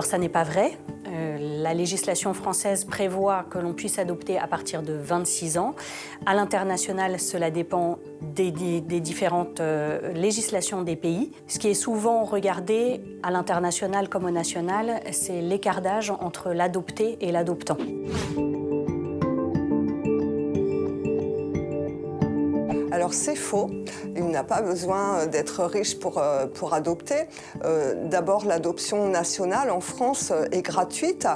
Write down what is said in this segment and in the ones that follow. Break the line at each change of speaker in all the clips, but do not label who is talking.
Alors ça n'est pas vrai. La législation française prévoit que l'on puisse adopter à partir de 26 ans. À l'international, cela dépend des différentes législations des pays. Ce qui est souvent regardé à l'international comme au national, c'est l'écart d'âge entre l'adopté et l'adoptant.
Alors c'est faux, il n'a pas besoin d'être riche pour adopter. D'abord, l'adoption nationale en France est gratuite.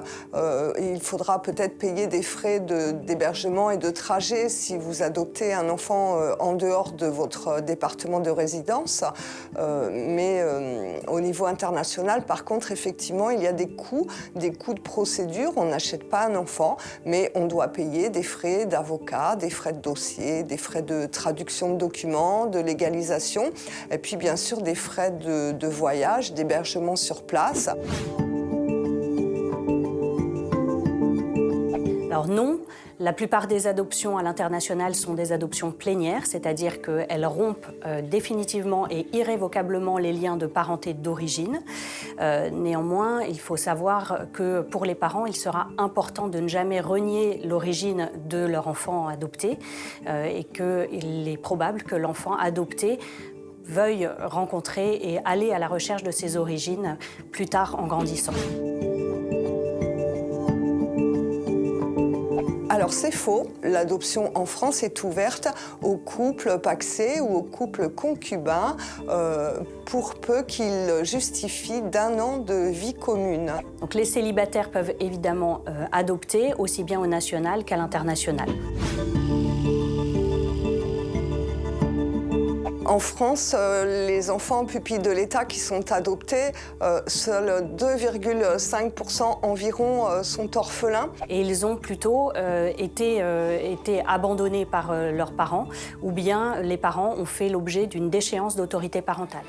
Il faudra peut-être payer des frais d'hébergement et de trajet si vous adoptez un enfant en dehors de votre département de résidence. Mais au niveau international, par contre, effectivement, il y a des coûts de procédure. On n'achète pas un enfant, mais on doit payer des frais d'avocat, des frais de dossier, des frais de traduction de documents, de légalisation, et puis bien sûr des frais de voyage, d'hébergement sur place.
Alors non, la plupart des adoptions à l'international sont des adoptions plénières, c'est-à-dire qu'elles rompent définitivement et irrévocablement les liens de parenté d'origine. Néanmoins, il faut savoir que pour les parents, il sera important de ne jamais renier l'origine de leur enfant adopté et qu'il est probable que l'enfant adopté veuille rencontrer et aller à la recherche de ses origines plus tard en grandissant.
Alors c'est faux, l'adoption en France est ouverte aux couples pacsés ou aux couples concubins pour peu qu'ils justifient d'1 an de vie commune.
Donc les célibataires peuvent évidemment adopter aussi bien au national qu'à l'international.
En France, les enfants pupilles de l'État qui sont adoptés, seuls 2,5% environ sont orphelins.
Et ils ont plutôt été abandonnés par leurs parents, ou bien les parents ont fait l'objet d'une déchéance d'autorité parentale.